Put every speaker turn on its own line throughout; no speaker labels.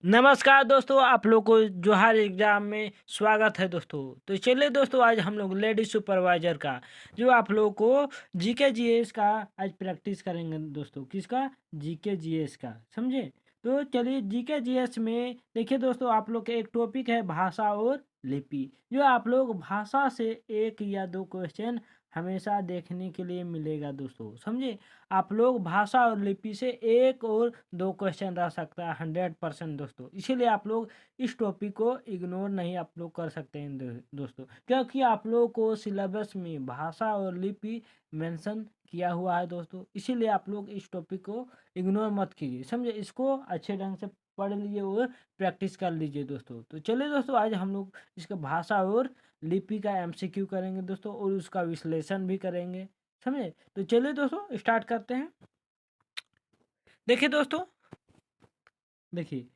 नमस्कार दोस्तों, आप लोग को जोहार एग्जाम में स्वागत है दोस्तों। तो चलिए दोस्तों, आज हम लोग लेडीज सुपरवाइजर का जो आप लोगों को जीके जीएस का आज प्रैक्टिस करेंगे दोस्तों। किसका? जीके जीएस का, समझे? तो चलिए, जीके जीएस में देखिए दोस्तों, आप लोग के एक टॉपिक है भाषा और लिपि। जो आप लोग भाषा से एक या दो क्वेश्चन हमेशा देखने के लिए मिलेगा दोस्तों, समझे? आप लोग भाषा और लिपि से एक और दो क्वेश्चन रह सकता है 100% दोस्तों। इसीलिए आप लोग इस टॉपिक को इग्नोर नहीं आप लोग कर सकते हैं दोस्तों, क्योंकि आप लोग को सिलेबस में भाषा और लिपि मेंशन किया हुआ है दोस्तों। इसीलिए आप लोग इस टॉपिक को इग्नोर मत कीजिए, समझे? इसको अच्छे ढंग से पढ़ लीजिए और प्रैक्टिस कर लीजिए दोस्तों। तो चलिए दोस्तों, आज हम लोग इसका भाषा और लिपि का एमसीक्यू करेंगे दोस्तों, और उसका विश्लेषण भी करेंगे, समझे? तो चलिए दोस्तों, स्टार्ट करते हैं। देखिए दोस्तों, देखिए,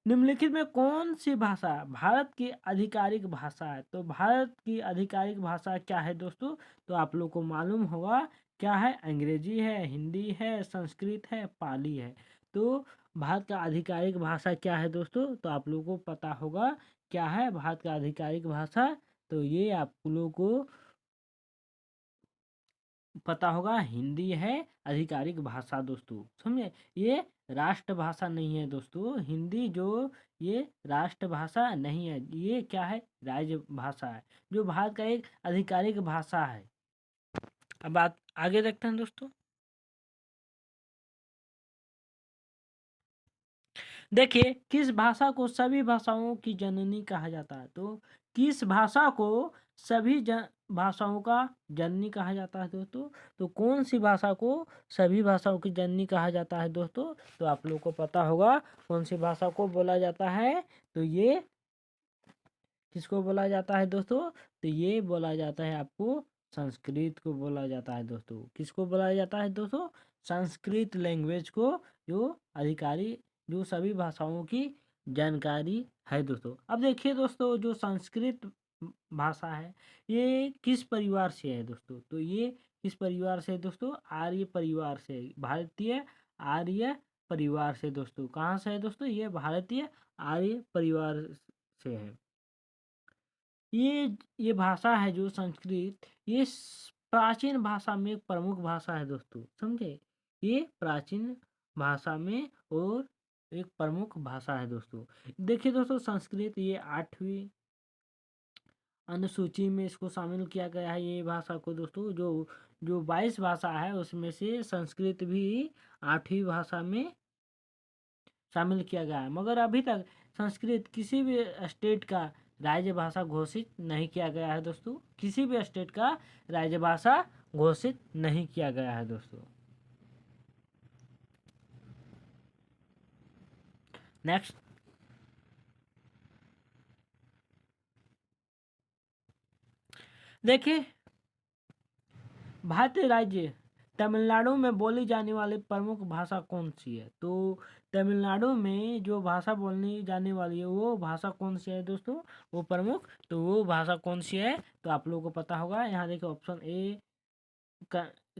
निम्नलिखित में कौन सी भाषा भारत की आधिकारिक भाषा है? तो भारत की आधिकारिक भाषा क्या है दोस्तों? तो आप लोग को मालूम होगा क्या है। अंग्रेजी है, हिंदी है, संस्कृत है, पाली है। तो भारत का आधिकारिक भाषा क्या है दोस्तों? तो आप लोगों को पता होगा क्या है भारत का आधिकारिक भाषा। तो ये आप लोगों को पता होगा, हिंदी है आधिकारिक भाषा दोस्तों, समझे? ये राष्ट्रभाषा नहीं है दोस्तों। हिंदी जो ये राष्ट्रभाषा नहीं है, ये क्या है? राज्य भाषा है, जो भारत का एक आधिकारिक भाषा है। अब बात आगे देखते हैं दोस्तों। देखिए, किस भाषा को सभी भाषाओं की जननी कहा जाता है? तो किस भाषा को सभी भाषाओं का जननी कहा जाता है दोस्तों? तो कौन सी भाषा को सभी भाषाओं की जननी कहा जाता है दोस्तों? तो आप लोग को पता होगा कौन सी भाषा को बोला जाता है। तो ये किसको बोला जाता है दोस्तों? तो ये बोला जाता है आपको संस्कृत को बोला जाता है दोस्तों। किसको बोला जाता है दोस्तों? संस्कृत लैंग्वेज को, जो अधिकारी जो सभी भाषाओं की जानकारी है दोस्तों। अब देखिए दोस्तों, जो संस्कृत भाषा है, ये किस परिवार से है दोस्तों? तो ये किस परिवार से है दोस्तों? आर्य परिवार से, भारतीय आर्य परिवार से दोस्तों। कहाँ से है दोस्तों? ये भारतीय आर्य परिवार से है। ये भाषा है जो संस्कृत, ये प्राचीन भाषा में एक प्रमुख भाषा है दोस्तों, समझे? ये प्राचीन भाषा में और एक प्रमुख भाषा है दोस्तों। देखिए दोस्तों, संस्कृत ये 8वीं अनुसूची में इसको शामिल किया गया है, ये भाषा को दोस्तों। जो जो 22 भाषा है उसमें से संस्कृत भी 8वीं भाषा में शामिल किया गया है। मगर अभी तक संस्कृत किसी भी स्टेट का राज्य भाषा घोषित नहीं किया गया है दोस्तों। किसी भी स्टेट का राज्य भाषा घोषित नहीं किया गया है दोस्तों। नेक्स्ट, देखिए, भारतीय राज्य तमिलनाडु में बोली जाने वाली प्रमुख भाषा कौन सी है? तो तमिलनाडु में जो भाषा बोलनी जाने वाली है, वो भाषा कौन सी है दोस्तों? वो प्रमुख, तो वो भाषा कौन सी है? तो आप लोगों को पता होगा। यहाँ देखिए, ऑप्शन ए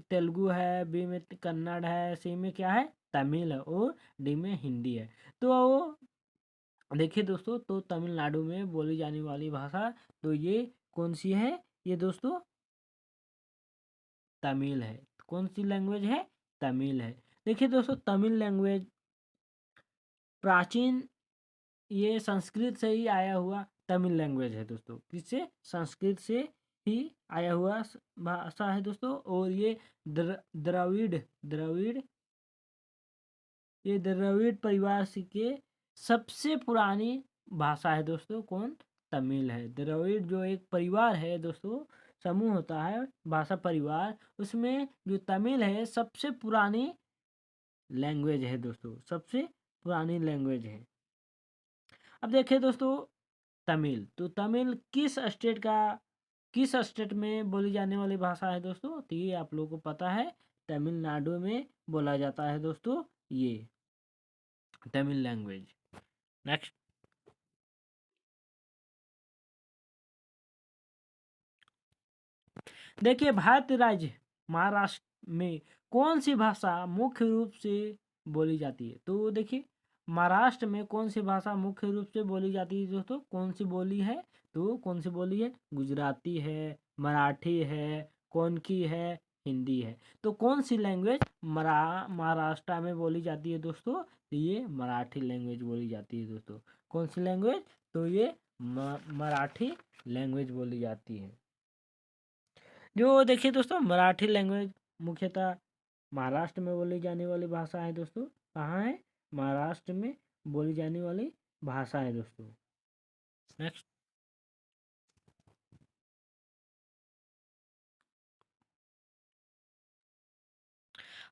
तेलुगु है, बी में कन्नड़ है, सी में क्या है? तमिल है, और डी में हिंदी है। तो देखिए दोस्तों, तो तमिलनाडु में बोली जाने वाली भाषा, तो ये कौन सी है? ये दोस्तों तमिल है। कौन सी लैंग्वेज है? तमिल है। देखिए दोस्तों, तमिल लैंग्वेज प्राचीन, ये संस्कृत से ही आया हुआ तमिल लैंग्वेज है दोस्तों। किससे? संस्कृत से ही आया हुआ भाषा है दोस्तों। और ये द्रविड़ द्रविड़ ये द्रविड़ परिवार के सबसे पुरानी भाषा है दोस्तों। कौन? तमिल है। द्रविड़ जो एक परिवार है दोस्तों, समूह होता है भाषा परिवार, उसमें जो तमिल है सबसे पुरानी लैंग्वेज है दोस्तों, सबसे पुरानी लैंग्वेज है। अब देखिए दोस्तों, तमिल, तो तमिल किस स्टेट में बोली जाने वाली भाषा है दोस्तों? तो ये आप लोगों को पता है, तमिलनाडु में बोला जाता है दोस्तों, ये तमिल लैंग्वेज। नेक्स्ट, देखिए, भारतीय राज्य महाराष्ट्र में कौन सी भाषा मुख्य रूप से बोली जाती है? तो देखिए, महाराष्ट्र में कौन सी भाषा मुख्य रूप से बोली जाती है दोस्तों? कौन सी बोली है? तो कौन सी बोली है? गुजराती है, मराठी है, कोंकणी है, हिंदी है। तो कौन सी लैंग्वेज महाराष्ट्र में बोली जाती है दोस्तों? तो ये मराठी लैंग्वेज बोली जाती है दोस्तों। कौन सी लैंग्वेज? तो ये मराठी लैंग्वेज बोली जाती है। जो देखिए दोस्तों, मराठी लैंग्वेज मुख्यतः महाराष्ट्र में बोली जाने वाली भाषा है दोस्तों। कहाँ है? महाराष्ट्र में बोली जाने वाली भाषा है दोस्तों। नेक्स्ट।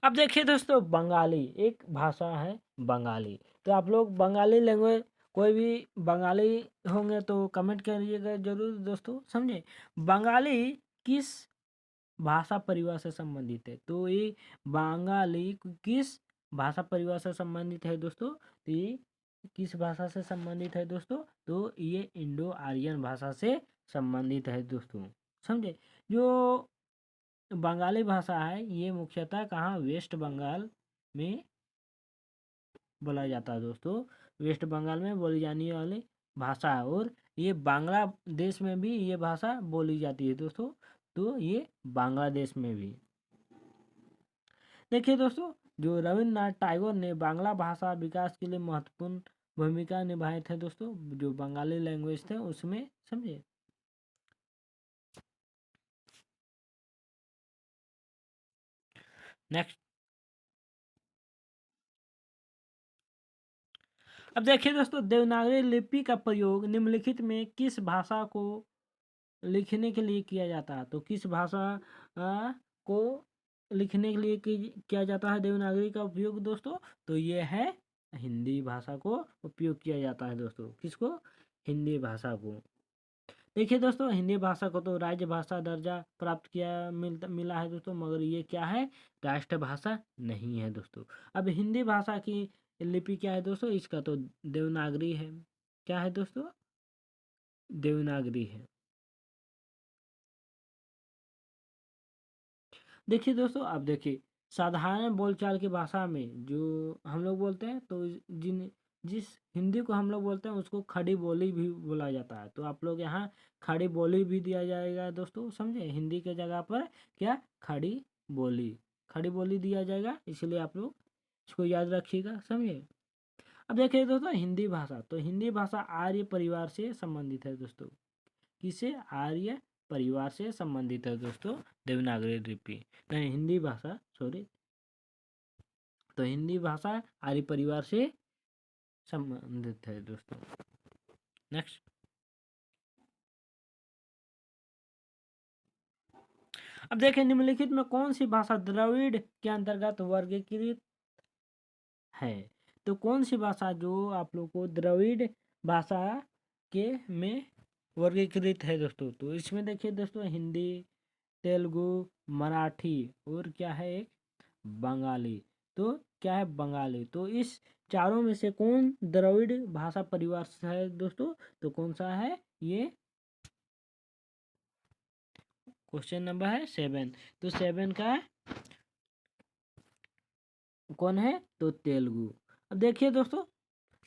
अब देखिए दोस्तों, बंगाली एक भाषा है, बंगाली। तो आप लोग बंगाली लैंग्वेज, कोई भी बंगाली होंगे तो कमेंट करिएगा जरूर दोस्तों, समझे। बंगाली किस भाषा परिवार से संबंधित है? तो ये बंगाली किस भाषा परिवार से संबंधित है दोस्तों? तो ये किस भाषा से संबंधित है दोस्तों? तो ये इंडो आर्यन भाषा से संबंधित है दोस्तों, समझे। जो बंगाली भाषा है ये मुख्यतः कहाँ? वेस्ट बंगाल में बोला जाता है दोस्तों। वेस्ट बंगाल में बोली जाने वाली भाषा है, और ये बांग्लादेश में भी ये भाषा बोली जाती है दोस्तों। तो ये बांग्लादेश में भी। देखिए दोस्तों, जो रविन्द्रनाथ टैगोर ने बांग्ला भाषा विकास के लिए महत्वपूर्ण भूमिका निभाए थे दोस्तों, जो बंगाली लैंग्वेज थे उसमें, समझे। नेक्स्ट। अब देखिए दोस्तों, देवनागरी लिपि का प्रयोग निम्नलिखित में किस भाषा को लिखने के लिए किया जाता है? तो किस भाषा को लिखने के लिए किया जाता है देवनागरी का उपयोग दोस्तों? तो ये है हिंदी भाषा को उपयोग किया जाता है दोस्तों। किसको? हिंदी भाषा को। देखिए दोस्तों, हिंदी भाषा को तो राज्य भाषा दर्जा प्राप्त मिला है दोस्तों, मगर ये क्या है? राष्ट्रभाषा नहीं है दोस्तों। अब हिंदी भाषा की लिपि क्या है दोस्तों? इसका तो देवनागरी है। क्या है दोस्तों? देवनागरी है। देखिए दोस्तों, अब देखिए, साधारण बोलचाल की भाषा में जो हम लोग बोलते हैं, तो जिस हिंदी को हम लोग बोलते हैं उसको खड़ी बोली भी बोला जाता है। तो आप लोग यहाँ खड़ी बोली भी दिया जाएगा दोस्तों, समझे। हिंदी के जगह पर क्या? बोली खड़ी बोली दिया जाएगा, इसलिए आप लोग इसको याद रखिएगा, समझे। अब देखिए दोस्तों, हिंदी भाषा, तो हिंदी भाषा आर्य परिवार से संबंधित है दोस्तों। किसे? आर्य परिवार से संबंधित है दोस्तों देवनागरी लिपि। नहीं, हिंदी भाषा, सॉरी। तो हिंदी भाषा आर्य परिवार से संबंधित है दोस्तों। नेक्स्ट। अब देखें, निम्नलिखित में कौन सी भाषा द्रविड़ के अंतर्गत वर्गीकृत है? तो कौन सी भाषा जो आप लोग को द्रविड़ भाषा के में वर्गीकृत है दोस्तों? तो इसमें देखिए दोस्तों, हिंदी, तेलुगु, मराठी, और क्या है एक? बंगाली। तो क्या है? बंगाली। तो इस चारों में से कौन द्रविड़ भाषा परिवार से है दोस्तों? तो कौन सा है ये? क्वेश्चन नंबर है 7। तो 7 का कौन है? तो तेलुगु। अब देखिए दोस्तों,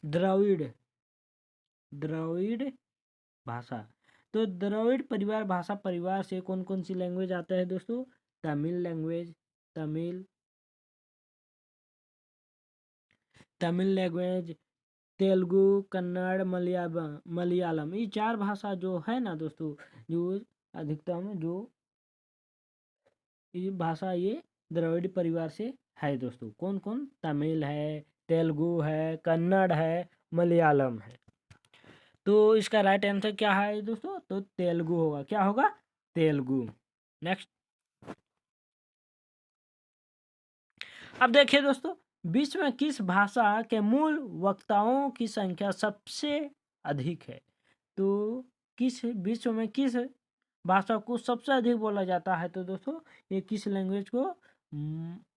द्रविड़ द्रविड़ भाषा, तो द्रविड़ परिवार भाषा परिवार से कौन कौन सी लैंग्वेज आता है दोस्तों? तमिल लैंग्वेज, तमिल तमिल लैंग्वेज, तेलुगु, कन्नड़, मलयालम, ये 4 भाषा जो है ना दोस्तों, जो अधिकतम जो ये भाषा ये द्रविड़ परिवार से है दोस्तों। कौन कौन? तमिल है, तेलुगु है, कन्नड़ है, मलयालम है। तो इसका राइट आंसर क्या है दोस्तों? तो तेलुगु होगा। क्या होगा? तेलुगु। नेक्स्ट। अब देखिए दोस्तों, विश्व में किस भाषा के मूल वक्ताओं की संख्या सबसे अधिक है? तो किस विश्व में किस भाषा को सबसे अधिक बोला जाता है? तो दोस्तों, ये किस लैंग्वेज को?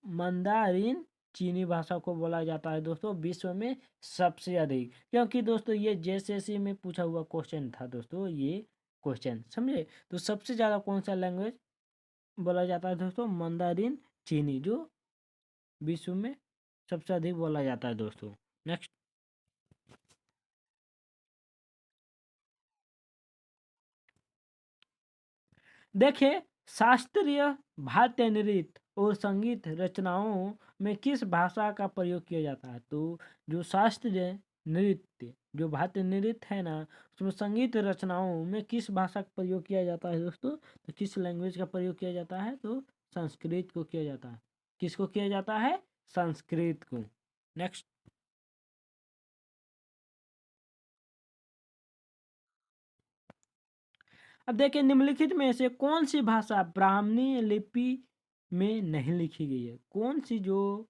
मंदारिन चीनी भाषा को बोला जाता है दोस्तों विश्व में सबसे अधिक। क्योंकि दोस्तों ये जेएसएससी में पूछा हुआ क्वेश्चन था दोस्तों, ये क्वेश्चन, समझे। तो सबसे ज़्यादा कौन सा लैंग्वेज बोला जाता है दोस्तों? मंदारिन चीनी, जो विश्व में सबसे अधिक बोला जाता है दोस्तों। नेक्स्ट। देखिए, शास्त्रीय वाद्य नृत्य और संगीत रचनाओं में किस भाषा का प्रयोग किया जाता है? तो जो शास्त्रीय नृत्य, जो वाद्य नृत्य है ना, उसमें संगीत रचनाओं में किस भाषा का प्रयोग किया जाता है दोस्तों? तो किस लैंग्वेज का प्रयोग किया जाता है? तो संस्कृत को किया जाता है। किसको किया जाता है? संस्कृत को। नेक्स्ट। अब देखिए, निम्नलिखित में से कौन सी भाषा ब्राह्मणी लिपि में नहीं लिखी गई है? कौन सी जो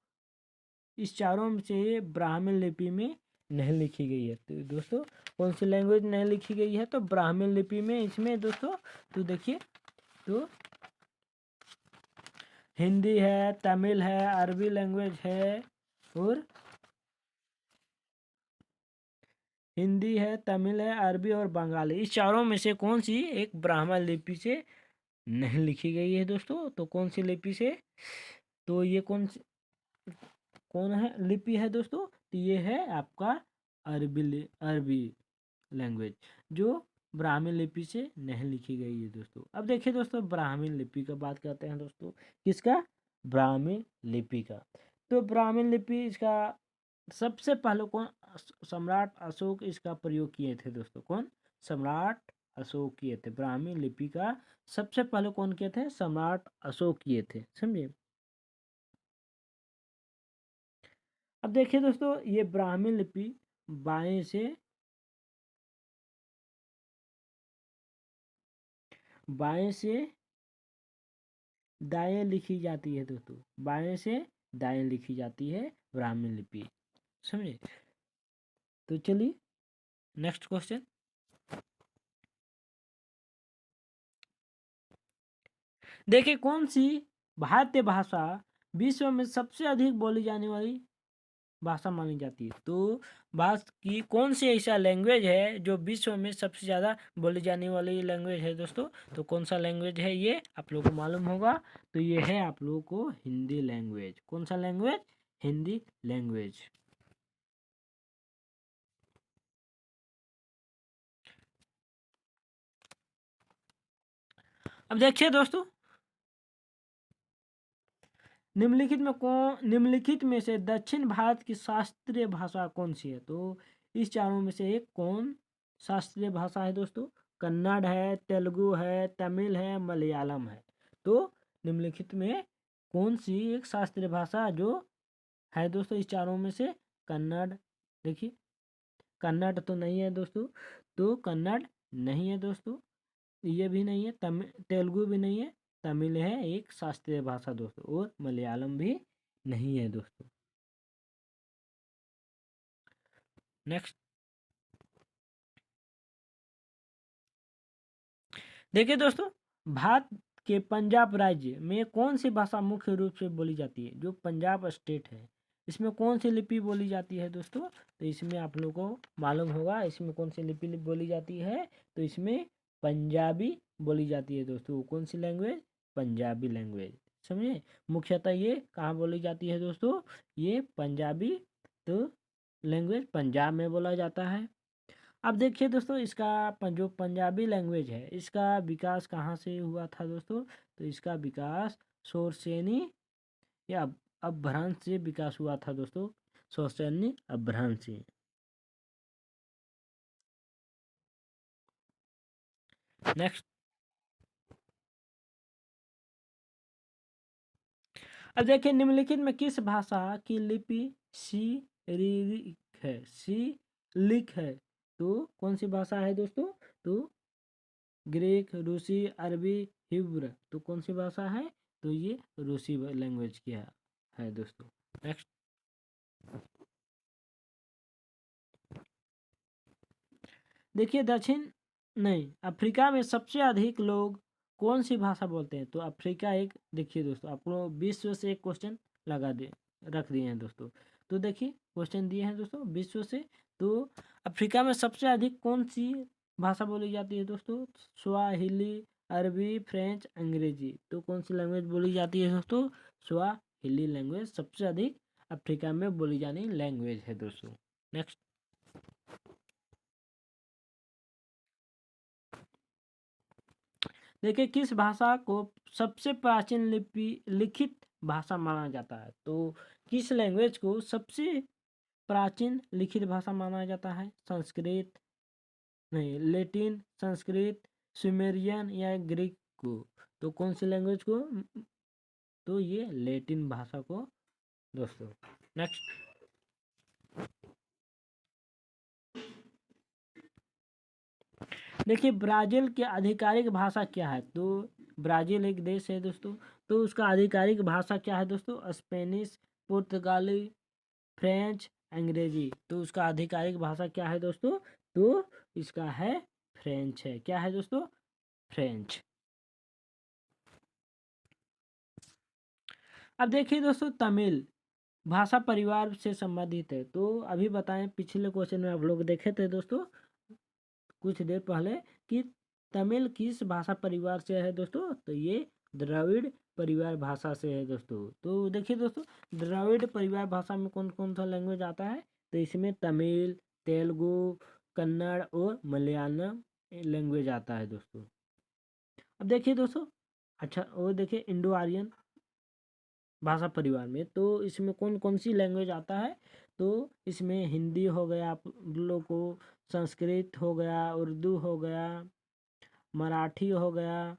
इस चारों में से ब्राह्मण लिपि में नहीं लिखी गई है? तो दोस्तों, कौन सी लैंग्वेज नहीं लिखी गई है? तो ब्राह्मण लिपि में इसमें दोस्तों, तो देखिए, तो हिंदी है, तमिल है, अरबी लैंग्वेज है, और हिंदी है, तमिल है, अरबी और बंगाली। इस चारों में से कौन सी एक ब्राह्मण लिपि से नहीं लिखी गई है दोस्तों? तो कौन सी लिपि से? तो ये कौन है लिपि है दोस्तों? तो ये है आपका अरबी लैंग्वेज, जो ब्राह्मी लिपि से नहीं लिखी गई है दोस्तों। अब देखिए दोस्तों, ब्राह्मी लिपि का बात करते हैं दोस्तों। किसका? ब्राह्मी लिपि का। तो ब्राह्मी लिपि इसका सबसे पहले कौन? सम्राट अशोक इसका प्रयोग किए थे दोस्तों। कौन? सम्राट अशोक किए थे। ब्राह्मी लिपि का सबसे पहले कौन किए थे? सम्राट अशोक किए थे। समझिए। अब देखिए दोस्तों, ये ब्राह्मी लिपि बाएं से बाएं से दाएं लिखी जाती है दोस्तों। बाएं से दाएं लिखी जाती है ब्राह्मी लिपि। समझे? तो चलिए, नेक्स्ट क्वेश्चन। देखिए, कौन सी भारतीय भाषा विश्व में सबसे अधिक बोली जाने वाली भाषा मानी जाती है? तो भारत की कौन सी ऐसा लैंग्वेज है जो विश्व में सबसे ज़्यादा बोली जाने वाली लैंग्वेज है दोस्तों? तो कौन सा लैंग्वेज है ये आप लोगों को मालूम होगा। तो ये है आप लोगों को हिंदी लैंग्वेज। कौन सा लैंग्वेज? हिंदी लैंग्वेज। अब देखिए दोस्तों, निम्नलिखित में से दक्षिण भारत की शास्त्रीय भाषा कौन सी है? तो इस चारों में से एक कौन शास्त्रीय भाषा है दोस्तों? कन्नड़ है, तेलुगु है, तमिल है, मलयालम है। तो निम्नलिखित में कौन सी एक शास्त्रीय भाषा जो है दोस्तों इस चारों में से? कन्नड़। देखिए, कन्नड़ तो नहीं है दोस्तों। तो कन्नड़ नहीं है दोस्तों, ये भी नहीं है। तेलुगु भी नहीं है। तमिल है एक शास्त्रीय भाषा दोस्तों, और मलयालम भी नहीं है दोस्तों। नेक्स्ट। देखिए दोस्तों, भारत के पंजाब राज्य में कौन सी भाषा मुख्य रूप से बोली जाती है? जो पंजाब स्टेट है, इसमें कौन सी लिपि बोली जाती है दोस्तों? तो इसमें आप लोगों को मालूम होगा, इसमें कौन सी लिपि बोली जाती है। तो इसमें पंजाबी बोली जाती है दोस्तों। कौन सी लैंग्वेज? पंजाबी लैंग्वेज। समझे? मुख्यतः ये कहाँ बोली जाती है दोस्तों? ये पंजाबी तो लैंग्वेज पंजाब में बोला जाता है। अब देखिए दोस्तों, इसका जो पंजाबी लैंग्वेज है, इसका विकास कहाँ से हुआ था दोस्तों? तो इसका विकास शौरसेनी या अपभ्रंश से विकास हुआ था दोस्तों। शौरसेनी अपभ्रंश से। नेक्स्ट। अब देखिए, निम्नलिखित में किस भाषा की लिपि सिरिलिक है? सिरिलिक है। तो कौन सी भाषा है दोस्तों? तो ग्रीक, रूसी, अरबी, हिब्रू। तो कौन सी भाषा है? तो ये रूसी लैंग्वेज की है दोस्तों। नेक्स्ट। देखिए, दक्षिण नहीं, अफ्रीका में सबसे अधिक लोग कौन सी भाषा बोलते हैं? तो अफ्रीका एक, देखिए दोस्तों, आपको विश्व से एक क्वेश्चन लगा दे रख दिए हैं दोस्तों। तो देखिए, क्वेश्चन दिए हैं दोस्तों विश्व से। तो अफ्रीका में सबसे अधिक कौन सी भाषा बोली जाती है दोस्तों? स्वाहिली, अरबी, फ्रेंच, अंग्रेजी। तो कौन सी लैंग्वेज बोली जाती है दोस्तों? स्वाहिली लैंग्वेज सबसे अधिक अफ्रीका में बोली जाने लैंग्वेज है दोस्तों। नेक्स्ट। देखिए किस भाषा को सबसे प्राचीन लिखित भाषा माना जाता है? तो किस लैंग्वेज को सबसे प्राचीन लिखित भाषा माना जाता है? संस्कृत, नहीं, लेटिन, संस्कृत, सुमेरियन या ग्रीक को? तो कौन सी लैंग्वेज को? तो ये लेटिन भाषा को दोस्तों। नेक्स्ट, देखिए ब्राज़ील की आधिकारिक भाषा क्या है? तो ब्राज़ील एक देश है दोस्तों, तो उसका आधिकारिक भाषा क्या है दोस्तों? स्पेनिश, पुर्तगाली, फ्रेंच, अंग्रेजी। तो उसका आधिकारिक भाषा क्या है दोस्तों? तो इसका है फ्रेंच है। क्या है दोस्तों? फ्रेंच। अब देखिए दोस्तों, तमिल भाषा परिवार से संबंधित है। तो अभी बताएं, पिछले क्वेश्चन में आप लोग देखे थे दोस्तों कुछ देर पहले कि तमिल किस भाषा परिवार से है दोस्तों? तो ये द्रविड़ परिवार भाषा से है दोस्तों। तो देखिए दोस्तों, द्रविड़ परिवार भाषा में कौन कौन सा लैंग्वेज आता है? तो इसमें तमिल, तेलुगु, कन्नड़ और मलयालम लैंग्वेज आता है दोस्तों। अब देखिए दोस्तों, अच्छा और देखिए इंडो आर्यन भाषा परिवार में तो इसमें कौन कौन सी लैंग्वेज आता है? तो इसमें हिंदी हो गया आप लोग को, संस्कृत हो गया, उर्दू हो गया, मराठी हो गया,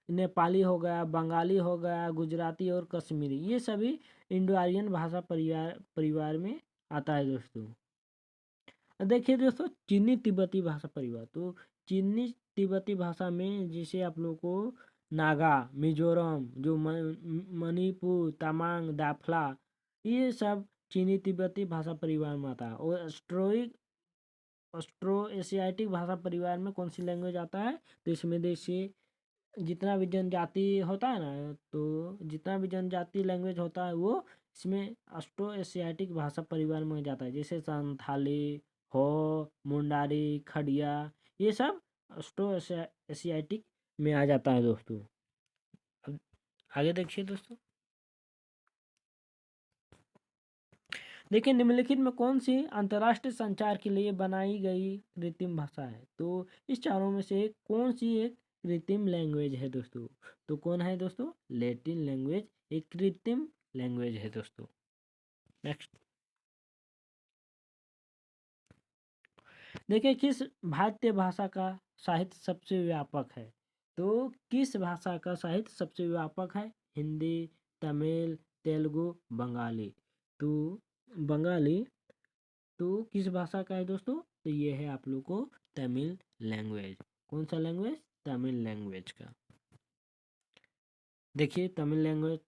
नेपाली हो गया, बंगाली हो गया, गुजराती और कश्मीरी। ये सभी इंडो आर्यन भाषा परिवार में आता है दोस्तों। देखिए दोस्तों, चीनी तिब्बती भाषा परिवार, तो चीनी तिब्बती भाषा में जैसे आप लोग को नागा, मिजोरम, जो मणिपुर, तमांग, दाफला, ये सब चीनी तिब्बती भाषा परिवार में आता है। और ऑस्ट्रो एशियाटिक भाषा परिवार में कौन सी लैंग्वेज आता है? तो इसमें देखिए जितना भी जनजाति होता है ना, तो जितना भी जनजाति लैंग्वेज होता है वो इसमें ऑस्ट्रो एशियाटिक भाषा परिवार में जाता है। जैसे संथाली हो, मुंडारी, खड़िया, ये सब ऑस्ट्रो एशियाटिक में आ जाता है दोस्तों। अब आगे देखिए दोस्तों, देखिए निम्नलिखित में कौन सी अंतर्राष्ट्रीय संचार के लिए बनाई गई कृत्रिम भाषा है? तो इस चारों में से कौन सी एक कृत्रिम लैंग्वेज है दोस्तों? तो कौन है दोस्तों? लैटिन लैंग्वेज एक कृत्रिम लैंग्वेज है दोस्तों। नेक्स्ट, देखिए किस भारतीय भाषा का साहित्य सबसे व्यापक है? तो किस भाषा का साहित्य सबसे व्यापक है? हिंदी, तमिल, तेलुगु, बंगाली। तो बंगाली तो किस भाषा का है दोस्तों? तो ये है आप लोग को तमिल लैंग्वेज। कौन सा लैंग्वेज? तमिल लैंग्वेज का। देखिए तमिल लैंग्वेज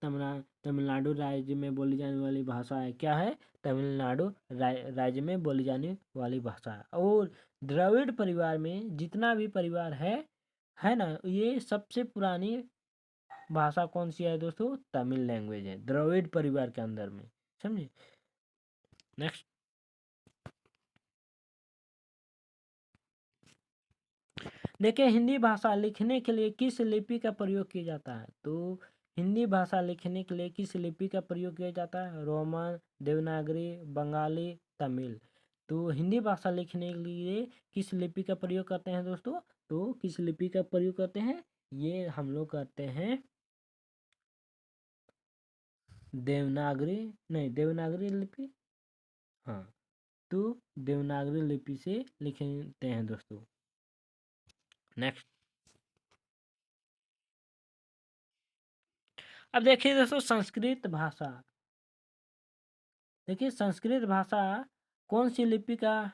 तमिलनाडु राज्य में बोली जाने वाली भाषा है। क्या है? तमिलनाडु राज्य में बोली जाने वाली भाषा है। और द्रविड़ परिवार में जितना भी परिवार है ना, ये सबसे पुरानी भाषा कौन सी है दोस्तों? तमिल लैंग्वेज है द्रविड़ परिवार के अंदर में। समझे? नेक्स्ट, देखिए हिंदी भाषा लिखने के लिए किस लिपि का प्रयोग किया जाता है? तो हिंदी भाषा लिखने के लिए किस लिपि का प्रयोग किया जाता है? रोमन, देवनागरी, बंगाली, तमिल। तो हिंदी भाषा लिखने के लिए किस लिपि का प्रयोग करते हैं दोस्तों? तो किस लिपि का प्रयोग करते हैं? ये हम लोग करते हैं देवनागरी, नहीं, देवनागरी लिपि। हाँ, तो देवनागरी लिपि से लिखते हैं दोस्तों। नेक्स्ट, अब देखिए दोस्तों संस्कृत भाषा। देखिए संस्कृत भाषा कौन सी लिपि का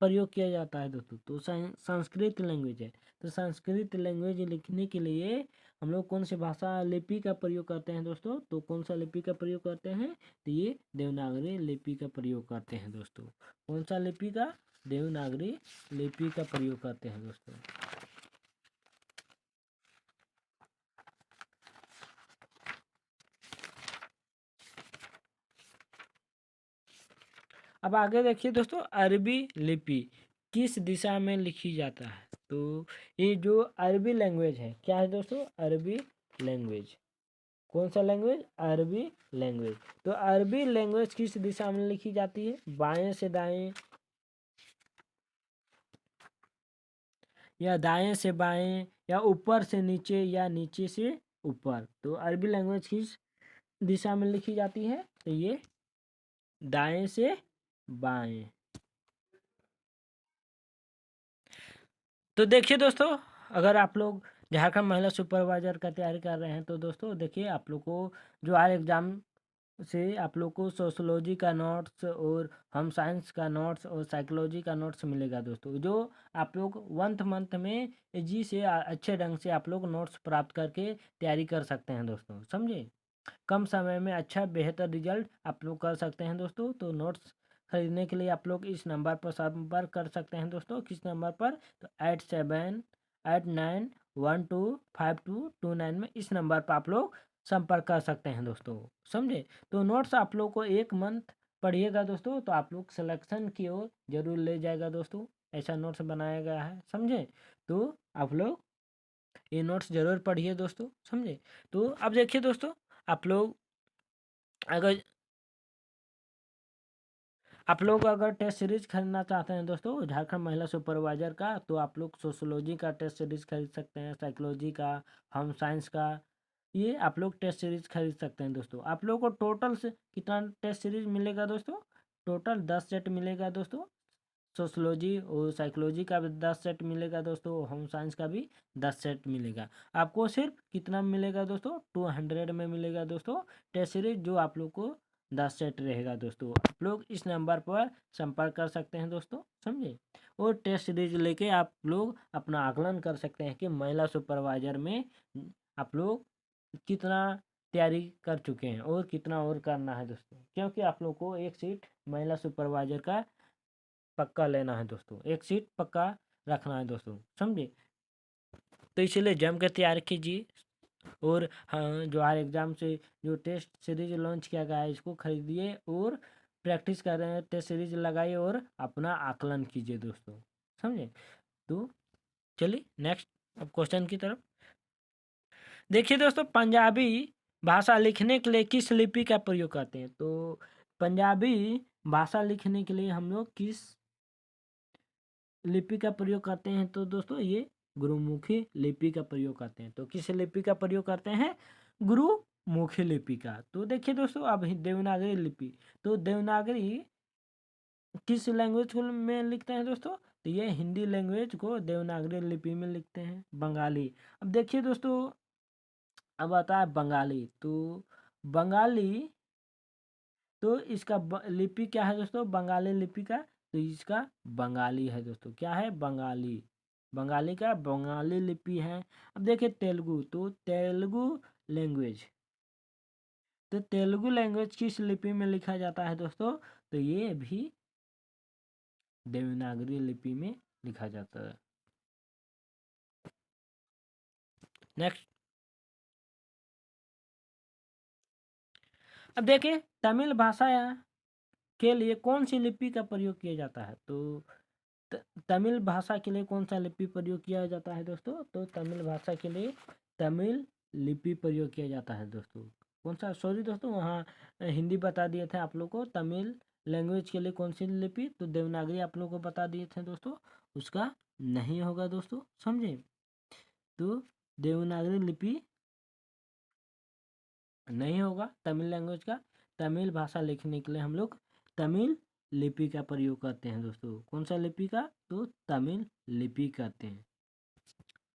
प्रयोग किया जाता है दोस्तों? तो संस्कृत लैंग्वेज है। तो संस्कृत लैंग्वेज लिखने के लिए हम लोग कौन सी भाषा लिपि का प्रयोग करते हैं दोस्तों? तो कौन सा लिपि का प्रयोग करते हैं? तो ये देवनागरी लिपि का प्रयोग करते हैं दोस्तों। कौन सा लिपि का? देवनागरी लिपि का प्रयोग करते हैं दोस्तों। अब आगे देखिए दोस्तों, अरबी लिपि किस दिशा में लिखी जाता है? तो ये जो अरबी लैंग्वेज है, क्या है दोस्तों? अरबी लैंग्वेज। कौन सा लैंग्वेज? अरबी लैंग्वेज। तो अरबी लैंग्वेज किस दिशा में लिखी जाती है? बाएं से दाएं, या दाएं से बाएं, या ऊपर से नीचे या नीचे से ऊपर। तो अरबी लैंग्वेज किस दिशा में लिखी जाती है? तो ये दाएं से बाएं। तो देखिए दोस्तों, अगर आप लोग झारखंड महिला सुपरवाइजर का तैयारी कर रहे हैं तो दोस्तों देखिए, आप लोग को जो आर एग्ज़ाम से आप लोग को सोशोलॉजी का नोट्स और हम साइंस का नोट्स और साइकोलॉजी का नोट्स मिलेगा दोस्तों, जो आप लोग 1 मंथ में जी से अच्छे ढंग से आप लोग नोट्स प्राप्त करके तैयारी कर सकते हैं दोस्तों, समझे। कम समय में अच्छा बेहतर रिजल्ट आप लोग कर सकते हैं दोस्तों। तो नोट्स खरीदने के लिए आप लोग इस नंबर पर संपर्क कर सकते हैं दोस्तों। किस नंबर पर? तो 8789125229 में इस नंबर पर आप लोग संपर्क कर सकते हैं दोस्तों, समझे। तो नोट्स आप लोग को 1 मंथ पढ़िएगा दोस्तों, तो आप लोग सिलेक्शन की ओर जरूर ले जाएगा दोस्तों। ऐसा नोट्स बनाया गया है, समझे। तो आप लोग ये नोट्स जरूर पढ़िए दोस्तों, समझे। तो अब देखिए दोस्तों, आप लोग अगर टेस्ट सीरीज खरीदना चाहते हैं दोस्तों झारखंड महिला सुपरवाइजर का, तो आप लोग सोशोलॉजी का टेस्ट सीरीज खरीद सकते हैं, साइकोलॉजी का, हम साइंस का, ये आप लोग टेस्ट सीरीज खरीद सकते हैं दोस्तों। आप लोगों को टोटल से कितना टेस्ट सीरीज मिलेगा दोस्तों? टोटल 10 सेट मिलेगा दोस्तों। सोशोलॉजी और साइकोलॉजी का भी 10 सेट मिलेगा दोस्तों, होम साइंस का भी 10 सेट मिलेगा। आपको सिर्फ कितना मिलेगा दोस्तों? 200 में मिलेगा दोस्तों टेस्ट सीरीज, जो आप लोग को 10 सेट रहेगा दोस्तों। आप लोग इस नंबर पर संपर्क कर सकते हैं दोस्तों, समझे। और टेस्ट सीरीज लेके आप लोग अपना आकलन कर सकते हैं कि महिला सुपरवाइजर में आप लोग कितना तैयारी कर चुके हैं और कितना और करना है दोस्तों, क्योंकि आप लोग को एक सीट महिला सुपरवाइजर का पक्का लेना है दोस्तों, एक सीट पक्का रखना है दोस्तों, समझे। तो इसलिए जम के तैयार कीजिए। और हाँ, जो हर एग्ज़ाम से जो टेस्ट सीरीज लॉन्च किया गया है इसको खरीदिए और प्रैक्टिस कर रहे हैं, टेस्ट सीरीज लगाइए और अपना आकलन कीजिए दोस्तों, समझे। तो चलिए नेक्स्ट अब क्वेश्चन की तरफ देखिए दोस्तों, पंजाबी भाषा लिखने के लिए किस लिपि का प्रयोग करते हैं? तो पंजाबी भाषा लिखने के लिए हम लोग किस लिपि का प्रयोग करते हैं? तो दोस्तों ये गुरुमुखी लिपि का प्रयोग करते हैं। तो किस लिपि का प्रयोग करते हैं? गुरुमुखी लिपि का। तो देखिए दोस्तों, अब देवनागरी लिपि, तो देवनागरी किस लैंग्वेज को में लिखते हैं दोस्तों? तो ये हिंदी लैंग्वेज को देवनागरी लिपि में लिखते हैं। बंगाली, अब देखिए दोस्तों, अब आता है बंगाली। तो बंगाली, तो इसका लिपि क्या है दोस्तों? बंगाली लिपि का, तो इसका बंगाली है दोस्तों। क्या है? बंगाली। बंगाली का बंगाली लिपि है। अब देखिए तेलुगु, तो तेलुगु लैंग्वेज, तो तेलुगु लैंग्वेज किस लिपि में लिखा जाता है दोस्तों? तो ये भी देवनागरी लिपि में लिखा जाता है। नेक्स्ट, अब देखिए तमिल भाषा के लिए कौन सी लिपि का प्रयोग किया जाता है? तो तमिल भाषा के लिए कौन सा लिपि प्रयोग किया जाता है दोस्तों? तो तमिल भाषा के लिए तमिल लिपि प्रयोग किया जाता है दोस्तों। कौन सा? सॉरी दोस्तों, वहाँ हिंदी बता दिए थे आप लोग को। तमिल लैंग्वेज के लिए कौन सी लिपि? तो देवनागरी आप लोग को बता दिए थे दोस्तों, उसका नहीं होगा दोस्तों, समझे। तो देवनागरी लिपि नहीं होगा तमिल लैंग्वेज का। तमिल भाषा लिखने के लिए हम लोग तमिल लिपि का प्रयोग करते हैं दोस्तों। कौन सा लिपि का? तो तमिल लिपि करते हैं।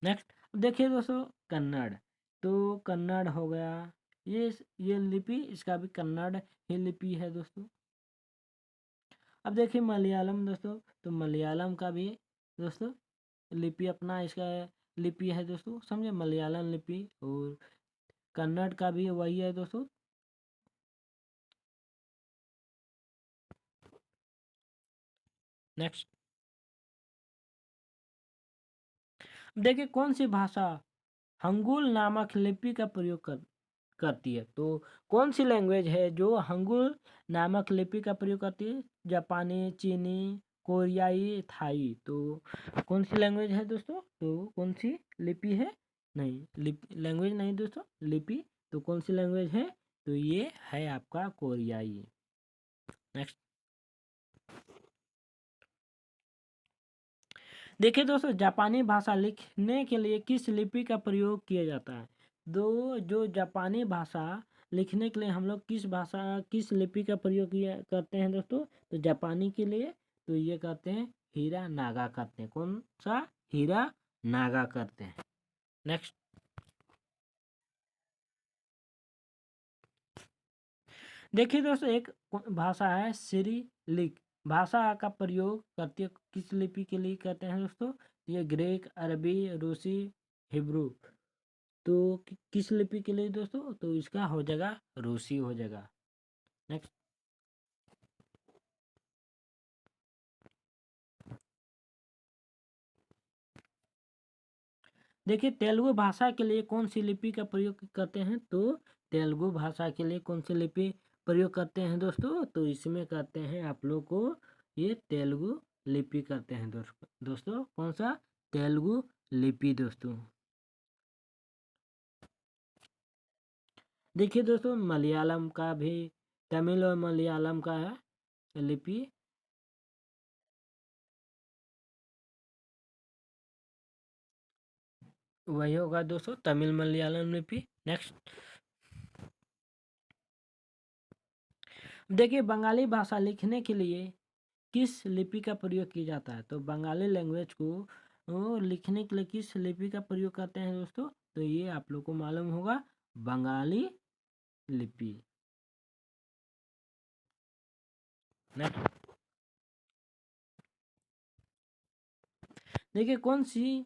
नेक्स्ट, अब देखिए दोस्तों कन्नड़, तो कन्नड़ हो गया, ये लिपि, इसका भी कन्नड़ ही लिपि है दोस्तों। अब देखिए मलयालम दोस्तों, तो मलयालम का भी दोस्तों लिपि अपना इसका लिपि है दोस्तों, समझे। मलयालम लिपि, और कन्नड़ का भी वही है दोस्तों। नेक्स्ट, देखिए कौन सी भाषा हंगुल नामक लिपि का प्रयोग करती है? तो कौन सी लैंग्वेज है जो हंगुल नामक लिपि का प्रयोग करती है? जापानी, चीनी, कोरियाई, थाई। तो कौन सी लैंग्वेज है दोस्तों? तो कौन सी लिपि है? नहीं, लैंग्वेज नहीं दोस्तों, लिपि। तो कौन सी लैंग्वेज है? तो ये है आपका कोरियाई। नेक्स्ट, देखिए दोस्तों, जापानी भाषा लिखने के लिए किस लिपि का प्रयोग किया जाता है? जो जापानी भाषा लिखने के लिए हम लोग किस लिपि का प्रयोग किया करते हैं दोस्तों? तो जापानी के लिए तो ये करते हैं हीरा नागा करते हैं। कौन सा? हीरा नागा करते हैं। नेक्स्ट, देखिए दोस्तों, एक भाषा है सिरिलिक भाषा का प्रयोग करते किस लिपि के लिए करते हैं दोस्तों? ये ग्रीक, अरबी, रूसी, हिब्रू। तो किस लिपि के लिए दोस्तों? तो इसका हो जाएगा रूसी हो जाएगा। नेक्स्ट, देखिए तेलुगु भाषा के लिए कौन सी लिपि का प्रयोग करते हैं? तो तेलुगु भाषा के लिए कौन सी लिपि प्रयोग करते हैं दोस्तों? तो इसमें करते हैं आप लोग को ये तेलुगु लिपि करते हैं दोस्तों। कौन सा? तेलुगु लिपि दोस्तों। देखिए दोस्तों, मलयालम का भी, तमिल और मलयालम का है लिपि। वही होगा दोस्तों, तमिल मलयालम लिपि। नेक्स्ट, देखिए बंगाली भाषा लिखने के लिए किस लिपि का प्रयोग किया जाता है? तो बंगाली लैंग्वेज को लिखने के लिए किस लिपि का प्रयोग करते हैं दोस्तों? तो ये आप लोग को मालूम होगा, बंगाली लिपि। नेक्स्ट, देखिए कौन सी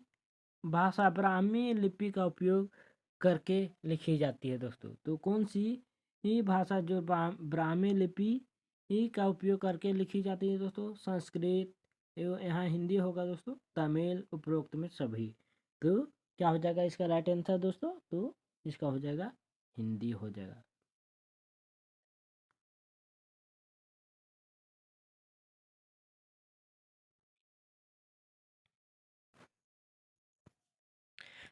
भाषा ब्राह्मी लिपि का उपयोग करके लिखी जाती है दोस्तों? तो कौन सी ये भाषा जो ब्राह्मी लिपि का उपयोग करके लिखी जाती है दोस्तों? संस्कृत, यहाँ हिंदी होगा दोस्तों, तमिल, उपरोक्त में सभी। तो क्या हो जाएगा इसका राइट आंसर दोस्तों? तो इसका हो जाएगा हिंदी हो जाएगा।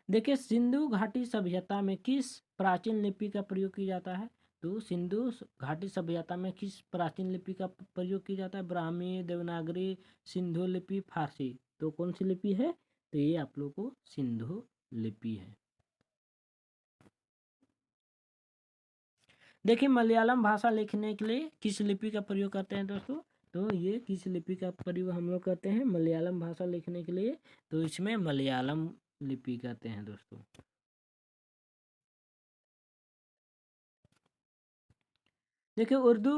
देखिए सिंधु घाटी सभ्यता में किस प्राचीन लिपि का प्रयोग किया जाता है? तो सिंधु घाटी सभ्यता में किस प्राचीन लिपि का प्रयोग किया जाता है? ब्राह्मी, देवनागरी, सिंधु लिपि, फारसी। तो कौन सी लिपि है? तो ये आप लोग को सिंधु लिपि है। देखिए मलयालम भाषा लिखने के लिए किस लिपि का प्रयोग करते हैं दोस्तों? तो ये किस लिपि का प्रयोग हम लोग करते हैं मलयालम भाषा लिखने के लिए? तो इसमें मलयालम लिपि कहते हैं दोस्तों। देखिए उर्दू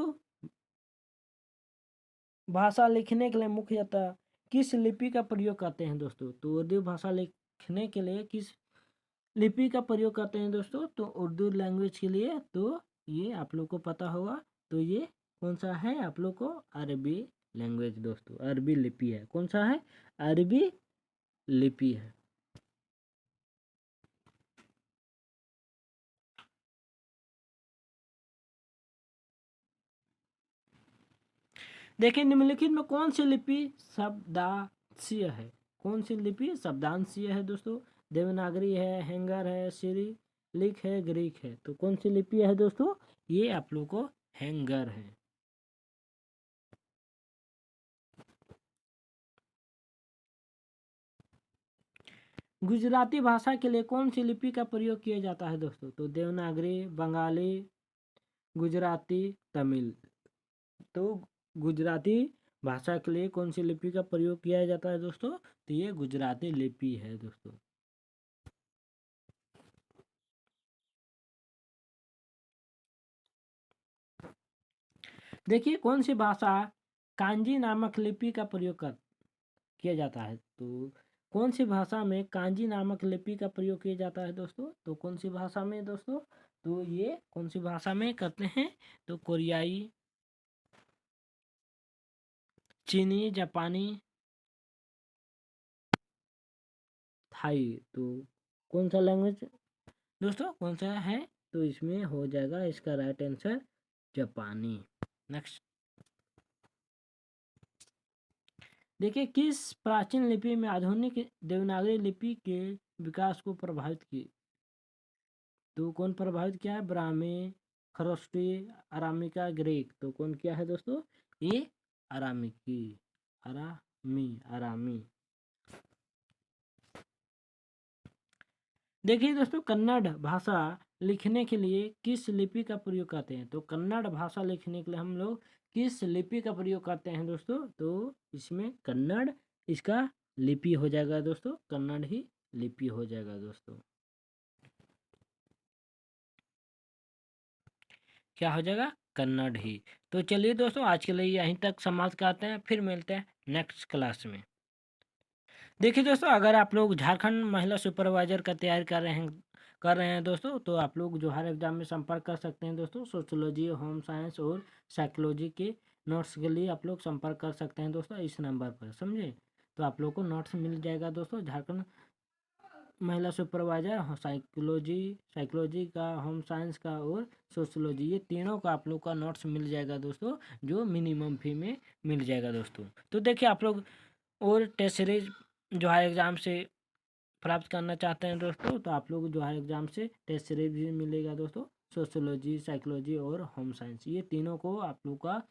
भाषा लिखने के लिए मुख्यतः किस लिपि का प्रयोग करते हैं दोस्तों? तो उर्दू भाषा लिखने के लिए किस लिपि का प्रयोग करते हैं दोस्तों? तो उर्दू लैंग्वेज के लिए तो ये आप लोग को पता होगा। तो ये कौन सा है आप लोग को? अरबी लैंग्वेज दोस्तों, अरबी लिपि है। कौन सा है? अरबी लिपि है। देखिए निम्नलिखित में कौन सी लिपि शब्दांशीय है? कौन सी लिपि शब्दांशीय है दोस्तों? देवनागरी है, हैंगर है, सिरिलिक है, ग्रीक है। तो कौन सी लिपि है दोस्तों? ये आप लोग को हैंगर है। गुजराती भाषा के लिए कौन सी लिपि का प्रयोग किया जाता है दोस्तों? तो देवनागरी, बंगाली, गुजराती, तमिल। तो गुजराती भाषा के लिए कौन सी लिपि का प्रयोग किया जाता है दोस्तों? तो ये गुजराती लिपि है दोस्तों। देखिए कौन सी भाषा कांजी नामक लिपि का प्रयोग कर किया जाता है? तो कौन सी भाषा में कांजी नामक लिपि का प्रयोग किया जाता है दोस्तों? तो कौन सी भाषा में दोस्तों? तो ये कौन सी भाषा में करते हैं? तो कोरियाई, चीनी, जापानी, थाई। तो कौन सा लैंग्वेज दोस्तों कौन सा है? तो इसमें हो जाएगा इसका राइट आंसर जापानी। नेक्स्ट, देखिए किस प्राचीन लिपि में आधुनिक देवनागरी लिपि के विकास को प्रभावित की? तो कौन प्रभावित किया है? ब्राह्मी, खरोष्टी, अरामिका, ग्रीक। तो कौन किया है दोस्तों? ये अरामिकी, अरामी, अरामी। देखिए दोस्तों, कन्नड़ भाषा लिखने के लिए किस लिपि का प्रयोग करते हैं? तो कन्नड़ भाषा लिखने के लिए हम लोग किस लिपि का प्रयोग करते हैं दोस्तों? तो इसमें कन्नड़ इसका लिपि हो जाएगा दोस्तों, कन्नड़ ही लिपि हो जाएगा दोस्तों। क्या हो जाएगा? कन्नड़ ही। तो चलिए दोस्तों, आज के लिए यहीं तक समाप्त करते हैं, फिर मिलते हैं नेक्स्ट क्लास में। देखिए दोस्तों, अगर आप लोग झारखंड महिला सुपरवाइजर का तैयारी कर रहे हैं दोस्तों, तो आप लोग जोहार एग्जाम में संपर्क कर सकते हैं दोस्तों। सोशियोलॉजी, होम साइंस और साइकोलॉजी के नोट्स के लिए आप लोग संपर्क कर सकते हैं दोस्तों इस नंबर पर, समझे। तो आप लोग को नोट्स मिल जाएगा दोस्तों, झारखंड महिला सुपरवाइजर, साइकोलॉजी का, होम साइंस का और सोशियोलॉजी, ये तीनों का आप लोग का नोट्स मिल जाएगा दोस्तों, जो मिनिमम फी में मिल जाएगा दोस्तों। तो देखिए, आप लोग और टेस्ट सीरीज जो है एग्ज़ाम से प्राप्त करना चाहते हैं दोस्तों, तो आप लोग जो है एग्ज़ाम से टेस्ट सीरीज भी मिलेगा दोस्तों। सोशियोलॉजी, साइकोलॉजी और होम साइंस, ये तीनों को आप लोग का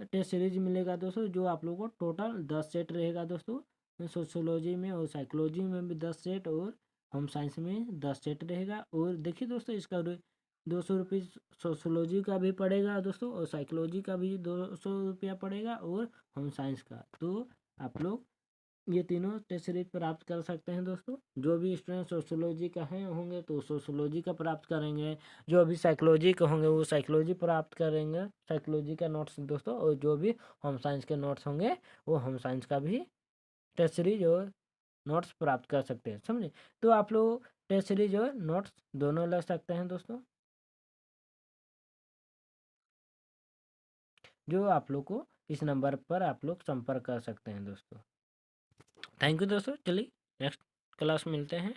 टेस्ट सीरीज मिलेगा दोस्तों, जो आप लोग को टोटल 10 सेट रहेगा दोस्तों। सोशियोलॉजी में और साइकोलॉजी में भी 10 सेट और होम साइंस में 10 सेट रहेगा। और देखिए दोस्तों, इसका 200 रुपये सोशियोलॉजी का भी पड़ेगा दोस्तों, और साइकोलॉजी का भी 200 रुपया पड़ेगा, और होम साइंस का। तो आप लोग ये तीनों टेस्ट सीरीज प्राप्त कर सकते हैं दोस्तों। जो भी स्टूडेंट सोशियोलॉजी का है होंगे तो सोशियोलॉजी का प्राप्त करेंगे, जो अभी साइकोलॉजी के होंगे वो साइकोलॉजी प्राप्त करेंगे, साइकोलॉजी का नोट्स दोस्तों। और जो भी होम साइंस के नोट्स होंगे वो होम साइंस का भी टेस्ट सीरीज और नोट्स प्राप्त कर सकते हैं, समझे। तो आप लोग टेस्ट सीरीज और नोट्स दोनों ले सकते हैं दोस्तों, जो आप लोग को इस नंबर पर आप लोग संपर्क कर सकते हैं दोस्तों। थैंक यू दोस्तों, चलिए नेक्स्ट क्लास मिलते हैं।